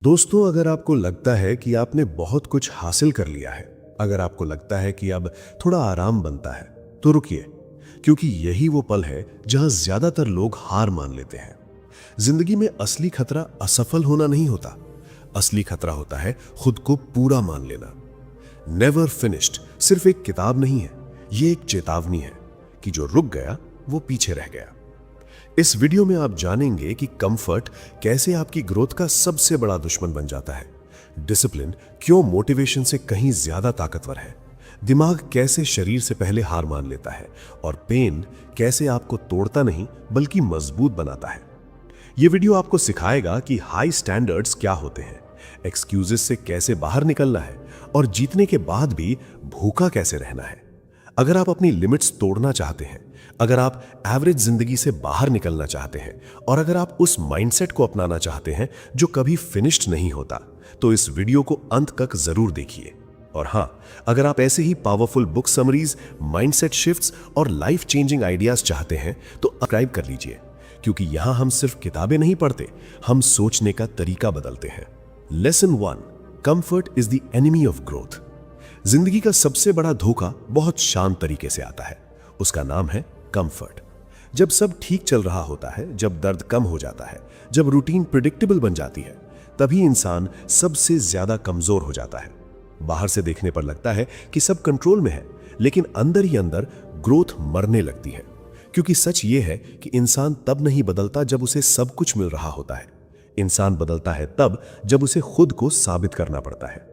दोस्तों, अगर आपको लगता है कि आपने बहुत कुछ हासिल कर लिया है, अगर आपको लगता है कि अब थोड़ा आराम बनता है, तो रुकिए, क्योंकि यही वो पल है जहां ज्यादातर लोग हार मान लेते हैं। जिंदगी में असली खतरा असफल होना नहीं होता, असली खतरा होता है खुद को पूरा मान लेना। नेवर फिनिश्ड सिर्फ एक किताब नहीं है, ये एक चेतावनी है कि जो रुक गया वो पीछे रह गया। इस वीडियो में आप जानेंगे कि कंफर्ट कैसे आपकी ग्रोथ का सबसे बड़ा दुश्मन बन जाता है, डिसिप्लिन क्यों मोटिवेशन से कहीं ज्यादा ताकतवर है, दिमाग कैसे शरीर से पहले हार मान लेता है, और पेन कैसे आपको तोड़ता नहीं बल्कि मजबूत बनाता है। यह वीडियो आपको सिखाएगा कि हाई स्टैंडर्ड्स क्या होते हैं, एक्सक्यूजेस से कैसे बाहर निकलना है, और जीतने के बाद भी भूखा कैसे रहना है। अगर आप अपनी लिमिट्स तोड़ना चाहते हैं, अगर आप एवरेज जिंदगी से बाहर निकलना चाहते हैं, और अगर आप उस माइंडसेट को अपनाना चाहते हैं जो कभी फिनिश्ड नहीं होता, तो इस वीडियो को अंत तक जरूर देखिए। और हां, अगर आप ऐसे ही powerful book summaries, mindset shifts और लाइफ चेंजिंग आइडियाज चाहते हैं तो सब्सक्राइब कर लीजिए, क्योंकि यहां हम सिर्फ किताबें नहीं पढ़ते, हम सोचने का तरीका बदलते हैं। Lesson 1, comfort is the enemy of growth. जिंदगी का सबसे बड़ा धोखा बहुत शांत तरीके से आता है, उसका नाम है कंफर्ट। जब सब ठीक चल रहा होता है, जब दर्द कम हो जाता है, जब रूटीन प्रिडिक्टेबल बन जाती है, तभी इंसान सबसे ज्यादा कमजोर हो जाता है। बाहर से देखने पर लगता है कि सब कंट्रोल में है, लेकिन अंदर ही अंदर ग्रोथ मरने लगती है। क्योंकि सच ये है कि इंसान तब नहीं बदलता जब उसे सब कुछ मिल रहा होता है, इंसान बदलता है तब जब उसे खुद को साबित करना पड़ता है।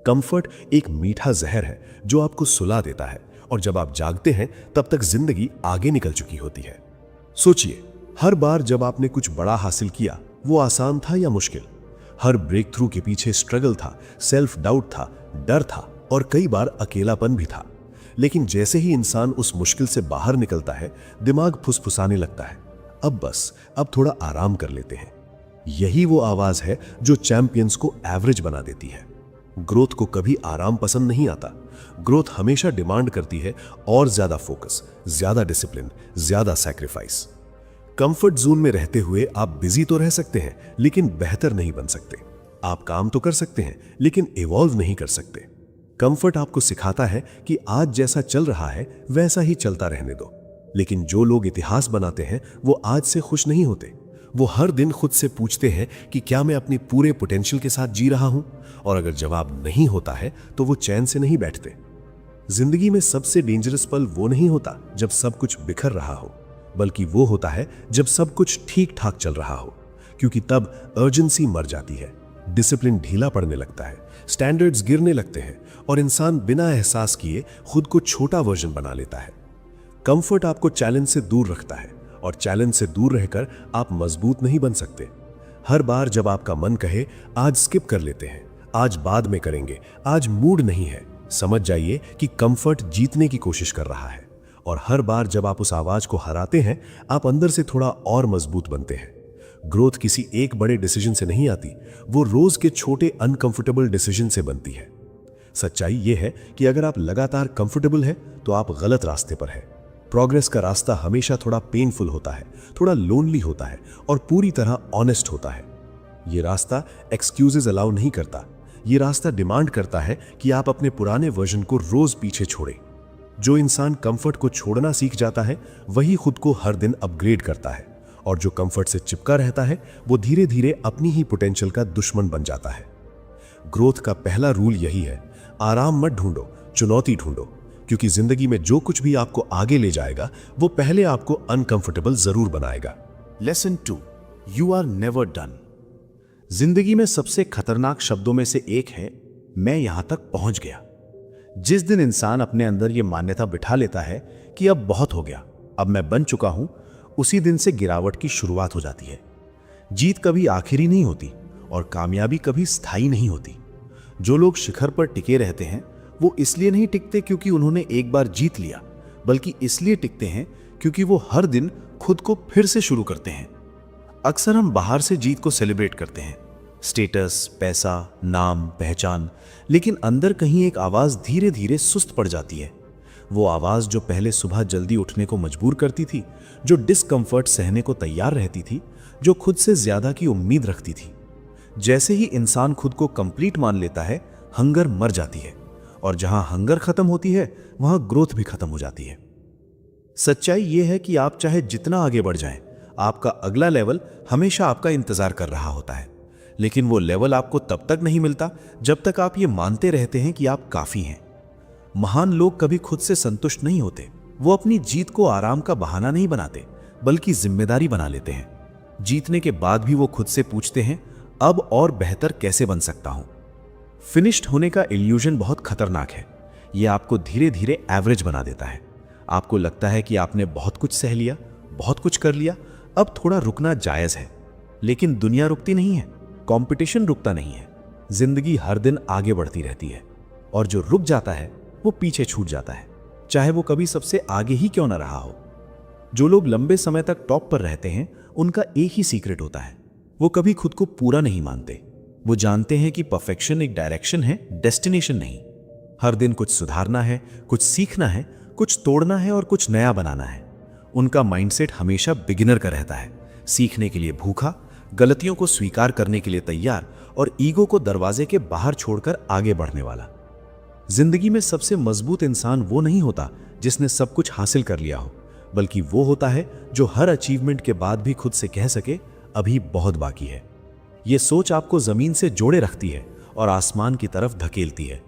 कंफर्ट एक मीठा जहर है जो आपको सुला देता है, और जब आप जागते हैं तब तक जिंदगी आगे निकल चुकी होती है। सोचिए, हर बार जब आपने कुछ बड़ा हासिल किया, वो आसान था या मुश्किल? हर ब्रेक थ्रू के पीछे स्ट्रगल था, सेल्फ डाउट था, डर था, और कई बार अकेलापन भी था। लेकिन जैसे ही इंसान उस मुश्किल से बाहर निकलता है, दिमाग फुसफुसाने लगता है, अब बस, अब थोड़ा आराम कर लेते हैं। यही वो आवाज है जो चैंपियंस को एवरेज बना देती है। ग्रोथ को कभी आराम पसंद नहीं आता। ग्रोथ हमेशा डिमांड करती है और ज्यादा फोकस, ज्यादा डिसिप्लिन, ज्यादा सैक्रिफाइस। कंफर्ट जोन में रहते हुए आप बिजी तो रह सकते हैं, लेकिन बेहतर नहीं बन सकते। आप काम तो कर सकते हैं, लेकिन इवॉल्व नहीं कर सकते। कंफर्ट आपको सिखाता है कि आज जैसा चल रहा है वैसा ही चलता रहने दो। लेकिन जो लोग इतिहास बनाते हैं वो आज से खुश नहीं होते। वो हर दिन खुद से पूछते हैं कि क्या मैं अपने पूरे पोटेंशियल के साथ जी रहा हूं, और अगर जवाब नहीं होता है तो वो चैन से नहीं बैठते। जिंदगी में सबसे डेंजरस पल वो नहीं होता जब सब कुछ बिखर रहा हो, बल्कि वो होता है जब सब कुछ ठीक ठाक चल रहा हो, क्योंकि तब अर्जेंसी मर जाती है, डिसिप्लिन ढीला पड़ने लगता है, स्टैंडर्ड्स गिरने लगते हैं, और इंसान बिना एहसास किए खुद को छोटा वर्जन बना लेता है। कंफर्ट आपको चैलेंज से दूर रखता है, और चैलेंज से दूर रहकर आप मजबूत नहीं बन सकते। हर बार जब आपका मन कहे आज स्किप कर लेते हैं, आज बाद में करेंगे, आज मूड नहीं है, समझ जाइए कि कंफर्ट जीतने की कोशिश कर रहा है। और हर बार जब आप उस आवाज को हराते हैं, आप अंदर से थोड़ा और मजबूत बनते हैं। ग्रोथ किसी एक बड़े डिसीजन से नहीं आती, वो रोज के छोटे अनकंफर्टेबल डिसीजन से बनती है। सच्चाई ये है कि अगर आप लगातार कंफर्टेबल हैं तो आप गलत रास्ते पर हैं। प्रोग्रेस का रास्ता हमेशा थोड़ा पेनफुल होता है, थोड़ा लोनली होता है, और पूरी तरह ऑनेस्ट होता है। ये रास्ता एक्सक्यूजेस अलाउ नहीं करता। ये रास्ता डिमांड करता है कि आप अपने पुराने वर्जन को रोज पीछे छोड़ें। जो इंसान कंफर्ट को छोड़ना सीख जाता है वही खुद को हर दिन अपग्रेड करता है, और जो कंफर्ट से चिपका रहता है वो धीरे धीरे अपनी ही पोटेंशियल का दुश्मन बन जाता है। ग्रोथ का पहला रूल यही है, आराम मत ढूंढो, चुनौती ढूंढो। क्योंकि जिंदगी में जो कुछ भी आपको आगे ले जाएगा वो पहले आपको अनकंफर्टेबल जरूर बनाएगा। Lesson 2, you are never done. जिंदगी में सबसे खतरनाक शब्दों में से एक है, मैं यहां तक पहुंच गया। जिस दिन इंसान अपने अंदर यह मान्यता बिठा लेता है कि अब बहुत हो गया, अब मैं बन चुका हूं, उसी दिन से गिरावट की शुरुआत हो जाती है। जीत कभी आखिरी नहीं होती, और कामयाबी कभी स्थायी नहीं होती। जो लोग शिखर पर टिके रहते हैं वो इसलिए नहीं टिकते क्योंकि उन्होंने एक बार जीत लिया, बल्कि इसलिए टिकते हैं क्योंकि वो हर दिन खुद को फिर से शुरू करते हैं। अक्सर हम बाहर से जीत को सेलिब्रेट करते हैं, स्टेटस, पैसा, नाम, पहचान, लेकिन अंदर कहीं एक आवाज धीरे धीरे सुस्त पड़ जाती है। वो आवाज जो पहले सुबह जल्दी उठने को मजबूर करती थी, जो डिस्कंफर्ट सहने को तैयार रहती थी, जो खुद से ज्यादा की उम्मीद रखती थी। जैसे ही इंसान खुद को कंप्लीट मान लेता है, हंगर मर जाती है, और जहां हंगर खत्म होती है वहां ग्रोथ भी खत्म हो जाती है। सच्चाई यह है कि आप चाहे जितना आगे बढ़ जाएं, आपका अगला लेवल हमेशा आपका इंतजार कर रहा होता है। लेकिन वो लेवल आपको तब तक नहीं मिलता जब तक आप ये मानते रहते हैं कि आप काफी हैं। महान लोग कभी खुद से संतुष्ट नहीं होते। वो अपनी जीत को आराम का बहाना नहीं बनाते, बल्कि जिम्मेदारी बना लेते हैं। जीतने के बाद भी वो खुद से पूछते हैं, अब और बेहतर कैसे बन सकता हूं। फिनिश्ड होने का इल्यूजन बहुत खतरनाक है। यह आपको धीरे धीरे एवरेज बना देता है। आपको लगता है कि आपने बहुत कुछ सह लिया, बहुत कुछ कर लिया, अब थोड़ा रुकना जायज है। लेकिन दुनिया रुकती नहीं है, कंपटीशन रुकता नहीं है। जिंदगी हर दिन आगे बढ़ती रहती है, और जो रुक जाता है वो पीछे छूट जाता है, चाहे वो कभी सबसे आगे ही क्यों ना रहा हो। जो लोग लंबे समय तक टॉप पर रहते हैं, उनका एक ही सीक्रेट होता है, वो कभी खुद को पूरा नहीं मानते। वो जानते हैं कि परफेक्शन एक डायरेक्शन है, डेस्टिनेशन नहीं। हर दिन कुछ सुधारना है, कुछ सीखना है, कुछ तोड़ना है और कुछ नया बनाना है। उनका माइंडसेट हमेशा बिगिनर का रहता है, सीखने के लिए भूखा, गलतियों को स्वीकार करने के लिए तैयार, और ईगो को दरवाजे के बाहर छोड़कर आगे बढ़ने वाला। जिंदगी में सबसे मजबूत इंसान वो नहीं होता जिसने सब कुछ हासिल कर लिया हो, बल्कि वो होता है जो हर अचीवमेंट के बाद भी खुद से कह सके, अभी बहुत बाकी है। ये सोच आपको जमीन से जोड़े रखती है और आसमान की तरफ धकेलती है।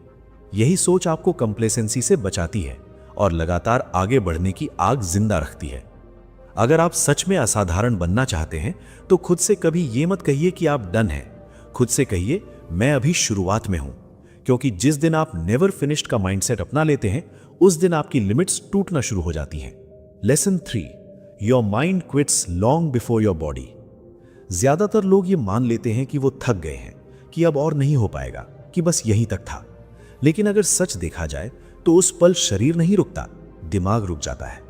यही सोच आपको कंप्लेसेंसी से बचाती है और लगातार आगे बढ़ने की आग जिंदा रखती है। अगर आप सच में असाधारण बनना चाहते हैं तो खुद से कभी ये मत कहिए कि आप डन हैं। खुद से कहिए, मैं अभी शुरुआत में हूं। क्योंकि जिस दिन आप नेवर फिनिश्ड का माइंडसेट अपना लेते हैं, उस दिन आपकी लिमिट्स टूटना शुरू हो जाती हैं। Lesson 3, your mind quits long before your body. ज्यादातर लोग ये मान लेते हैं कि वो थक गए हैं, कि अब और नहीं हो पाएगा, कि बस यहीं तक था। लेकिन अगर सच देखा जाए तो उस पल शरीर नहीं रुकता, दिमाग रुक जाता है।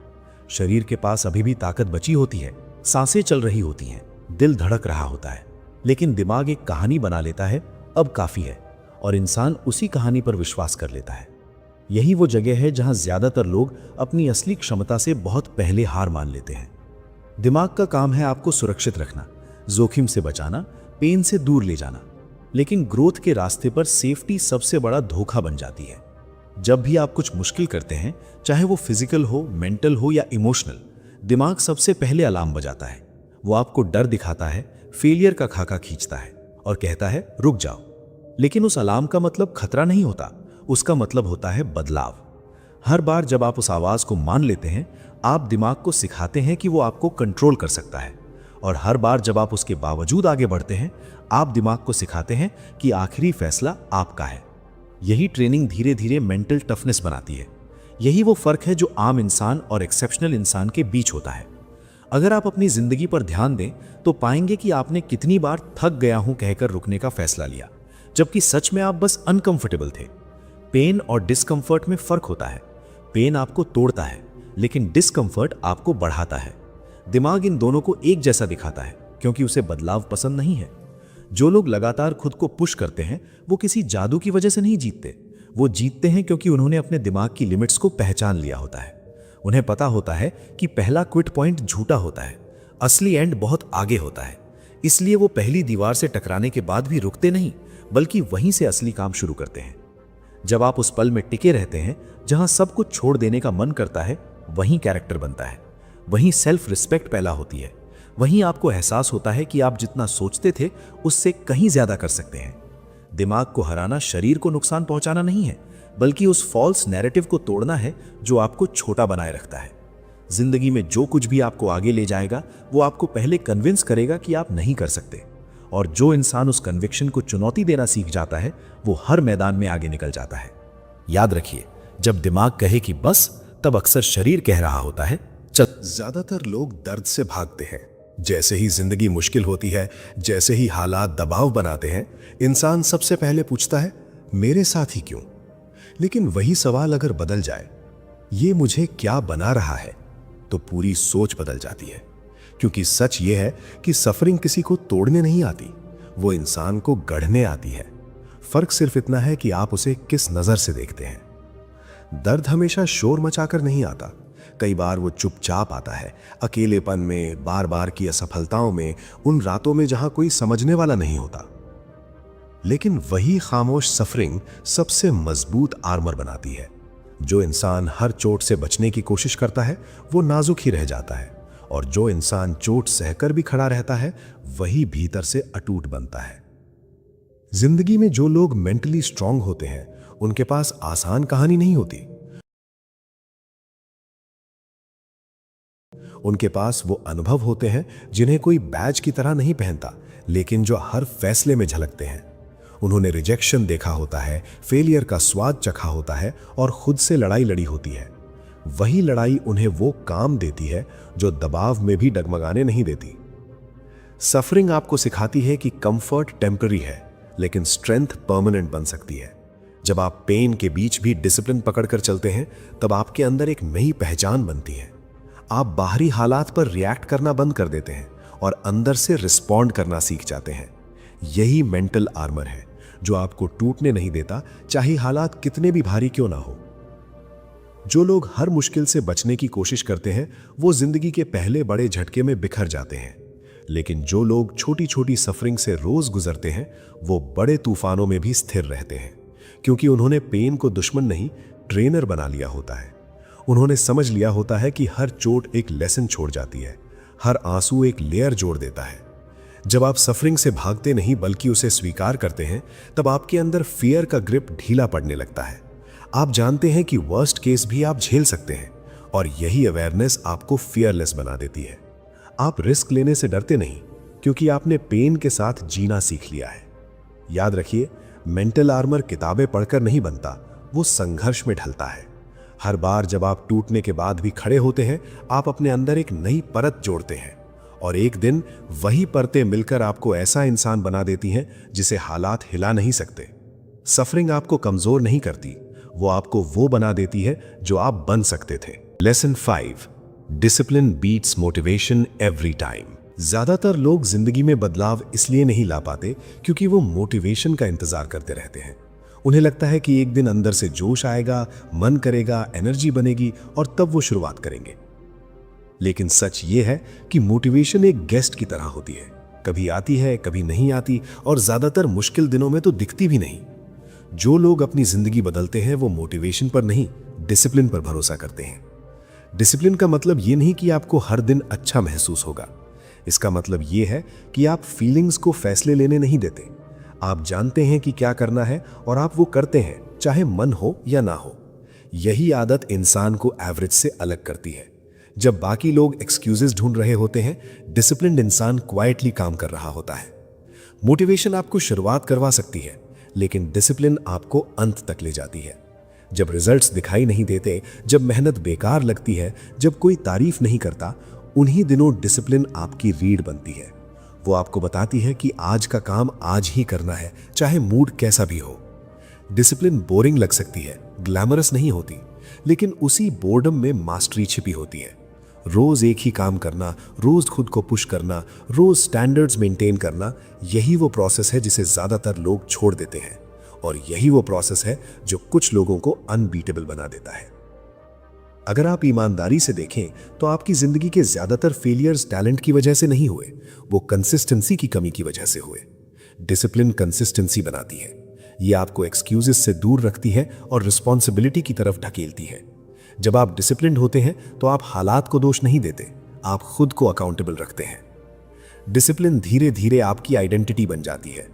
शरीर के पास अभी भी ताकत बची होती है, सांसें चल रही होती हैं, दिल धड़क रहा होता है, लेकिन दिमाग एक कहानी बना लेता है, अब काफी है, और इंसान उसी कहानी पर विश्वास कर लेता है। यही वो जगह है जहां ज्यादातर लोग अपनी असली क्षमता से बहुत पहले हार मान लेते हैं। दिमाग का काम है आपको सुरक्षित रखना, जोखिम से बचाना, पेन से दूर ले जाना। लेकिन ग्रोथ के रास्ते पर सेफ्टी सबसे बड़ा धोखा बन जाती है। जब भी आप कुछ मुश्किल करते हैं, चाहे वो फिजिकल हो, मेंटल हो या इमोशनल, दिमाग सबसे पहले अलार्म बजाता है। वो आपको डर दिखाता है, फेलियर का खाका खींचता है और कहता है रुक जाओ। लेकिन उस अलार्म का मतलब खतरा नहीं होता, उसका मतलब होता है बदलाव। हर बार जब आप उस आवाज को मान लेते हैं, आप दिमाग को सिखाते हैं कि वो आपको कंट्रोल कर सकता है। और हर बार जब आप उसके बावजूद आगे बढ़ते हैं, आप दिमाग को सिखाते हैं कि आखिरी फैसला आपका है। यही ट्रेनिंग धीरे धीरे मेंटल टफनेस बनाती है। यही वो फर्क है जो आम इंसान और एक्सेप्शनल इंसान के बीच होता है। अगर आप अपनी जिंदगी पर ध्यान दें तो पाएंगे कि आपने कितनी बार थक गया हूं कहकर रुकने का फैसला लिया, जबकि सच में आप बस अनकंफर्टेबल थे। पेन और डिस्कंफर्ट में फर्क होता है। पेन आपको तोड़ता है, लेकिन डिस्कंफर्ट आपको बढ़ाता है। दिमाग इन दोनों को एक जैसा दिखाता है, क्योंकि उसे बदलाव पसंद नहीं है। जो लोग लगातार खुद को पुश करते हैं, वो किसी जादू की वजह से नहीं जीतते। वो जीतते हैं क्योंकि उन्होंने अपने दिमाग की लिमिट्स को पहचान लिया होता है। उन्हें पता होता है कि पहला क्विट पॉइंट झूठा होता है, असली एंड बहुत आगे होता है। इसलिए वो पहली दीवार से टकराने के बाद भी रुकते नहीं, बल्कि वहीं से असली काम शुरू करते हैं। जब आप उस पल में टिके रहते हैं जहां सब कुछ छोड़ देने का मन करता है, वहीं कैरेक्टर बनता है, वहीं सेल्फ रिस्पेक्ट पैदा होती है, वहीं आपको एहसास होता है कि आप जितना सोचते थे उससे कहीं ज्यादा कर सकते हैं। दिमाग को हराना शरीर को नुकसान पहुंचाना नहीं है, बल्कि उस फॉल्स नैरेटिव को तोड़ना है जो आपको छोटा बनाए रखता है। जिंदगी में जो कुछ भी आपको आगे ले जाएगा, वो आपको पहले कन्विंस करेगा कि आप नहीं कर सकते। और जो इंसान उस कन्विक्शन को चुनौती देना सीख जाता है, वो हर मैदान में आगे निकल जाता है। याद रखिए, जब दिमाग कहे कि बस, तब अक्सर शरीर कह रहा होता है चल। ज्यादातर लोग दर्द से भागते हैं। जैसे ही जिंदगी मुश्किल होती है, जैसे ही हालात दबाव बनाते हैं, इंसान सबसे पहले पूछता है मेरे साथ ही क्यों। लेकिन वही सवाल अगर बदल जाए, ये मुझे क्या बना रहा है, तो पूरी सोच बदल जाती है। क्योंकि सच ये है कि सफरिंग किसी को तोड़ने नहीं आती, वो इंसान को गढ़ने आती है। फर्क सिर्फ इतना है कि आप उसे किस नजर से देखते हैं। दर्द हमेशा शोर मचाकर नहीं आता, कई बार वो चुपचाप आता है, अकेलेपन में, बार बार की असफलताओं में, उन रातों में जहां कोई समझने वाला नहीं होता। लेकिन वही खामोश सफरिंग सबसे मजबूत आर्मर बनाती है। जो इंसान हर चोट से बचने की कोशिश करता है वो नाजुक ही रह जाता है, और जो इंसान चोट सहकर भी खड़ा रहता है वही भीतर से अटूट बनता है। जिंदगी में जो लोग मेंटली स्ट्रांग होते हैं उनके पास आसान कहानी नहीं होती। उनके पास वो अनुभव होते हैं जिन्हें कोई बैज की तरह नहीं पहनता, लेकिन जो हर फैसले में झलकते हैं। उन्होंने रिजेक्शन देखा होता है, फेलियर का स्वाद चखा होता है और खुद से लड़ाई लड़ी होती है। वही लड़ाई उन्हें वो काम देती है जो दबाव में भी डगमगाने नहीं देती। सफरिंग आपको सिखाती है कि कंफर्ट टेम्पररी है, लेकिन स्ट्रेंथ परमानेंट बन सकती है। जब आप पेन के बीच भी डिसिप्लिन पकड़कर चलते हैं तब आपके अंदर एक नई पहचान बनती है। आप बाहरी हालात पर रिएक्ट करना बंद कर देते हैं और अंदर से रिस्पॉन्ड करना सीख जाते हैं। यही मेंटल आर्मर है जो आपको टूटने नहीं देता, चाहे हालात कितने भी भारी क्यों ना हो। जो लोग हर मुश्किल से बचने की कोशिश करते हैं वो जिंदगी के पहले बड़े झटके में बिखर जाते हैं, लेकिन जो लोग छोटी छोटी सफरिंग से रोज गुजरते हैं वो बड़े तूफानों में भी स्थिर रहते हैं, क्योंकि उन्होंने पेन को दुश्मन नहीं ट्रेनर बना लिया होता है। उन्होंने समझ लिया होता है कि हर चोट एक लेसन छोड़ जाती है, हर आंसू एक लेयर जोड़ देता है। जब आप सफरिंग से भागते नहीं बल्कि उसे स्वीकार करते हैं तब आपके अंदर फियर का ग्रिप ढीला पड़ने लगता है। आप जानते हैं कि वर्स्ट केस भी आप झेल सकते हैं, और यही अवेयरनेस आपको फियरलेस बना देती है। आप रिस्क लेने से डरते नहीं, क्योंकि आपने पेन के साथ जीना सीख लिया है। याद रखिए, मेंटल आर्मर किताबें पढ़कर नहीं बनता, वो संघर्ष में ढलता है। हर बार जब आप टूटने के बाद भी खड़े होते हैं आप अपने अंदर एक नई परत जोड़ते हैं, और एक दिन वही परतें मिलकर आपको ऐसा इंसान बना देती हैं जिसे हालात हिला नहीं सकते। सफरिंग आपको कमजोर नहीं करती, वो आपको वो बना देती है जो आप बन सकते थे। Lesson 5, discipline beats motivation every time. ज्यादातर लोग जिंदगी में बदलाव इसलिए नहीं ला पाते क्योंकि वो मोटिवेशन का इंतजार करते रहते हैं। उन्हें लगता है कि एक दिन अंदर से जोश आएगा, मन करेगा, एनर्जी बनेगी और तब वो शुरुआत करेंगे। लेकिन सच ये है कि मोटिवेशन एक गेस्ट की तरह होती है, कभी आती है कभी नहीं आती, और ज्यादातर मुश्किल दिनों में तो दिखती भी नहीं। जो लोग अपनी जिंदगी बदलते हैं वो मोटिवेशन पर नहीं, डिसिप्लिन पर भरोसा करते हैं। डिसिप्लिन का मतलब ये नहीं कि आपको हर दिन अच्छा महसूस होगा। इसका मतलब ये है कि आप फीलिंग्स को फैसले लेने नहीं देते। आप जानते हैं कि क्या करना है और आप वो करते हैं, चाहे मन हो या ना हो। यही आदत इंसान को एवरेज से अलग करती है। जब बाकी लोग एक्सक्यूजेस ढूंढ रहे होते हैं, डिसिप्लिन्ड इंसान क्वाइटली काम कर रहा होता है। मोटिवेशन आपको शुरुआत करवा सकती है, लेकिन डिसिप्लिन आपको अंत तक ले जाती है। जब रिजल्ट्स दिखाई नहीं देते, जब मेहनत बेकार लगती है, जब कोई तारीफ नहीं करता, उन्हीं दिनों डिसिप्लिन आपकी रीढ़ बनती है। वो आपको बताती है कि आज का काम आज ही करना है, चाहे मूड कैसा भी हो। डिसिप्लिन बोरिंग लग सकती है, ग्लैमरस नहीं होती, लेकिन उसी बोर्डम में मास्टरी छिपी होती है। रोज एक ही काम करना, रोज खुद को पुश करना, रोज स्टैंडर्ड्स मेंटेन करना, यही वो प्रोसेस है जिसे ज्यादातर लोग छोड़ देते हैं, और यही वो प्रोसेस है जो कुछ लोगों को अनबीटेबल बना देता है। अगर आप ईमानदारी से देखें तो आपकी जिंदगी के ज्यादातर फेलियर्स टैलेंट की वजह से नहीं हुए, वो कंसिस्टेंसी की कमी की वजह से हुए। डिसिप्लिन कंसिस्टेंसी बनाती है, ये आपको एक्सक्यूजेस से दूर रखती है और रिस्पॉन्सिबिलिटी की तरफ ढकेलती है। जब आप डिसिप्लिन्ड होते हैं तो आप हालात को दोष नहीं देते, आप खुद को अकाउंटेबल रखते हैं। डिसिप्लिन धीरे धीरे आपकी आइडेंटिटी बन जाती है।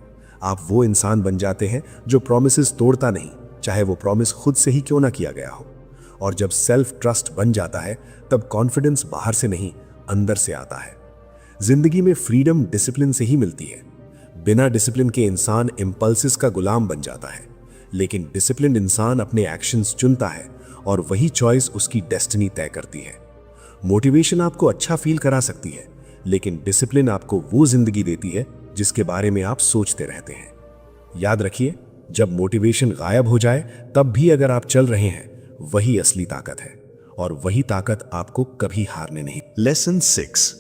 आप वो इंसान बन जाते हैं जो प्रॉमिसेस तोड़ता नहीं, चाहे वो प्रॉमिस खुद से ही क्यों ना किया गया हो। और जब सेल्फ ट्रस्ट बन जाता है तब कॉन्फिडेंस बाहर से नहीं, अंदर से आता है। जिंदगी में फ्रीडम डिसिप्लिन से ही मिलती है। बिना डिसिप्लिन के इंसान इंपल्सेस का गुलाम बन जाता है, लेकिन डिसिप्लिन इंसान अपने एक्शंस चुनता है और वही चॉइस उसकी डेस्टिनी तय करती है। मोटिवेशन आपको अच्छा फील करा सकती है, लेकिन डिसिप्लिन आपको वो जिंदगी देती है जिसके बारे में आप सोचते रहते हैं। याद रखिए, जब मोटिवेशन गायब हो जाए तब भी अगर आप चल रहे हैं, वही असली ताकत है, और वही ताकत आपको कभी हारने नहीं। Lesson 6,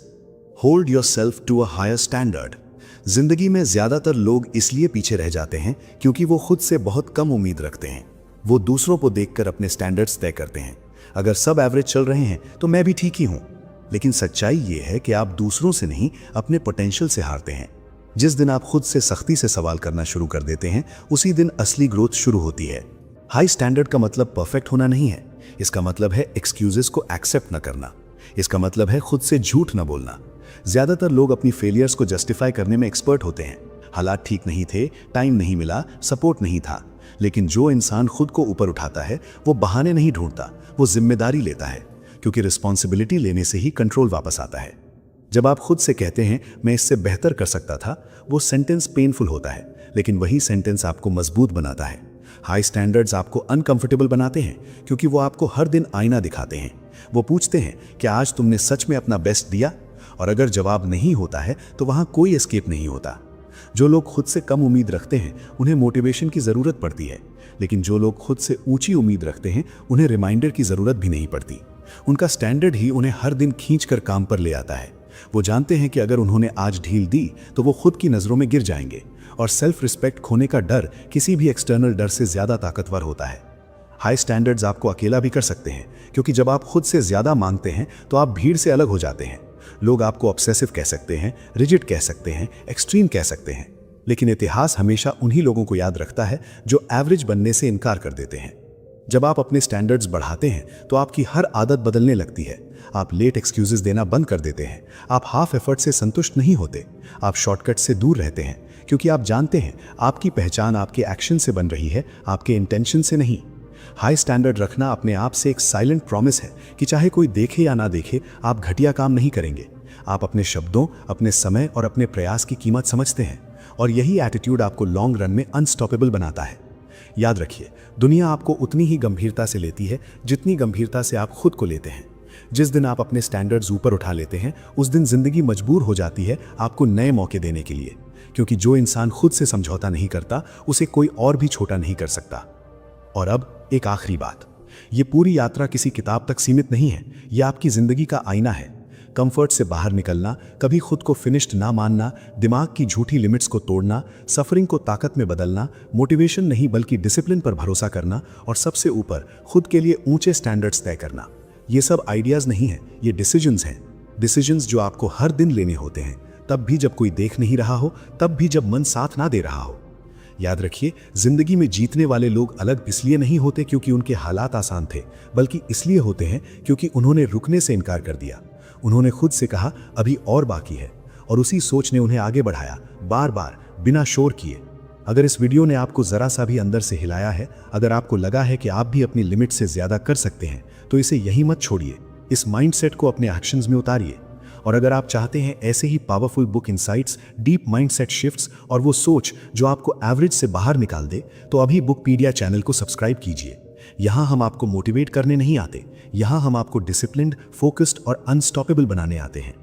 hold yourself to a higher standard. जिंदगी में ज्यादातर लोग इसलिए पीछे रह जाते हैं क्योंकि वो खुद से बहुत कम उम्मीद रखते हैं। वो दूसरों को देखकर अपने स्टैंडर्ड्स तय करते हैं। अगर सब एवरेज चल रहे हैं तो मैं भी ठीक ही हूं। लेकिन सच्चाई ये है कि आप दूसरों से नहीं, अपने पोटेंशियल से हारते हैं। जिस दिन आप खुद से सख्ती से सवाल करना शुरू कर देते हैं, उसी दिन असली ग्रोथ शुरू होती है। हाई स्टैंडर्ड का मतलब परफेक्ट होना नहीं है। इसका मतलब है एक्सक्यूजेस को एक्सेप्ट न करना। इसका मतलब है खुद से झूठ न बोलना। ज्यादातर लोग अपनी फेलियर्स को जस्टिफाई करने में एक्सपर्ट होते हैं। हालात ठीक नहीं थे, टाइम नहीं मिला, सपोर्ट नहीं था। लेकिन जो इंसान खुद को ऊपर उठाता है वो बहाने नहीं ढूंढता, वो जिम्मेदारी लेता है, क्योंकि रिस्पॉन्सिबिलिटी लेने से ही कंट्रोल वापस आता है। जब आप खुद से कहते हैं मैं इससे बेहतर कर सकता था, वो सेंटेंस पेनफुल होता है, लेकिन वही सेंटेंस आपको मजबूत बनाता है। हाई स्टैंडर्ड्स आपको अनकंफर्टेबल बनाते हैं, क्योंकि वो आपको हर दिन आईना दिखाते हैं। वो पूछते हैं कि आज तुमने सच में अपना बेस्ट दिया, और अगर जवाब नहीं होता है तो वहां कोई एस्केप नहीं होता। जो लोग खुद से कम उम्मीद रखते हैं उन्हें मोटिवेशन की जरूरत पड़ती है, लेकिन जो लोग खुद से ऊंची उम्मीद रखते हैं उन्हें रिमाइंडर की जरूरत भी नहीं पड़ती। उनका स्टैंडर्ड ही उन्हें हर दिन खींचकर काम पर ले आता है। वो जानते हैं कि अगर उन्होंने आज ढील दी तो वो खुद की नजरों में गिर जाएंगे, और सेल्फ रिस्पेक्ट खोने का डर किसी भी एक्सटर्नल डर से ज्यादा ताकतवर होता है। हाई स्टैंडर्ड्स आपको अकेला भी कर सकते हैं, क्योंकि जब आप खुद से ज्यादा मांगते हैं तो आप भीड़ से अलग हो जाते हैं। लोग आपको ऑब्सेसिव कह सकते हैं, रिजिड कह सकते हैं, एक्सट्रीम कह सकते हैं, लेकिन इतिहास हमेशा उन्हीं लोगों को याद रखता है जो एवरेज बनने से इनकार कर देते हैं। जब आप अपने स्टैंडर्ड्स बढ़ाते हैं तो आपकी हर आदत बदलने लगती है। आप लेट एक्सक्यूजेस देना बंद कर देते हैं। आप हाफ एफर्ट से संतुष्ट नहीं होते। आप शॉर्टकट से दूर रहते हैं, क्योंकि आप जानते हैं आपकी पहचान आपके एक्शन से बन रही है, आपके इंटेंशन से नहीं। हाई स्टैंडर्ड रखना अपने आप से एक साइलेंट प्रॉमिस है कि चाहे कोई देखे या ना देखे, आप घटिया काम नहीं करेंगे। आप अपने शब्दों, अपने समय और अपने प्रयास की कीमत समझते हैं, और यही एटीट्यूड आपको लॉन्ग रन में अनस्टॉपेबल बनाता है। याद रखिए, दुनिया आपको उतनी ही गंभीरता से लेती है जितनी गंभीरता से आप खुद को लेते हैं। जिस दिन आप अपने स्टैंडर्ड्स ऊपर उठा लेते हैं, उस दिन जिंदगी मजबूर हो जाती है आपको नए मौके देने के लिए, क्योंकि जो इंसान खुद से समझौता नहीं करता उसे कोई और भी छोटा नहीं कर सकता। और अब एक आखिरी बात, ये पूरी यात्रा किसी किताब तक सीमित नहीं है, ये आपकी जिंदगी का आईना है। कंफर्ट से बाहर निकलना, कभी खुद को फिनिश्ड ना मानना, दिमाग की झूठी लिमिट्स को तोड़ना, सफरिंग को ताकत में बदलना, मोटिवेशन नहीं बल्कि डिसिप्लिन पर भरोसा करना, और सबसे ऊपर खुद के लिए ऊंचे स्टैंडर्ड्स तय करना। ये सब आइडियाज नहीं हैं, ये डिसीजंस हैं। डिसीजंस जो आपको हर दिन लेने होते हैं, तब भी जब कोई देख नहीं रहा हो, तब भी जब मन साथ ना दे रहा हो। याद रखिए, जिंदगी में जीतने वाले लोग अलग इसलिए नहीं होते क्योंकि उनके हालात आसान थे, बल्कि इसलिए होते हैं क्योंकि उन्होंने रुकने से इनकार कर दिया। उन्होंने खुद से कहा अभी और बाकी है, और उसी सोच ने उन्हें आगे बढ़ाया, बार बार बिना शोर किए। अगर इस वीडियो ने आपको जरा सा भी अंदर से हिलाया है, अगर आपको लगा है कि आप भी अपनी लिमिट से ज्यादा कर सकते हैं, तो इसे यहीं मत छोड़िए। इस माइंडसेट को अपने एक्शंस में उतारिए। और अगर आप चाहते हैं ऐसे ही powerful book insights, deep mindset shifts और वो सोच जो आपको एवरेज से बाहर निकाल दे, तो अभी बुकपीडिया चैनल को सब्सक्राइब कीजिए। यहाँ हम आपको मोटिवेट करने नहीं आते, यहाँ हम आपको डिसिप्लिन्ड, फोकस्ड और अनस्टॉपेबल बनाने आते हैं।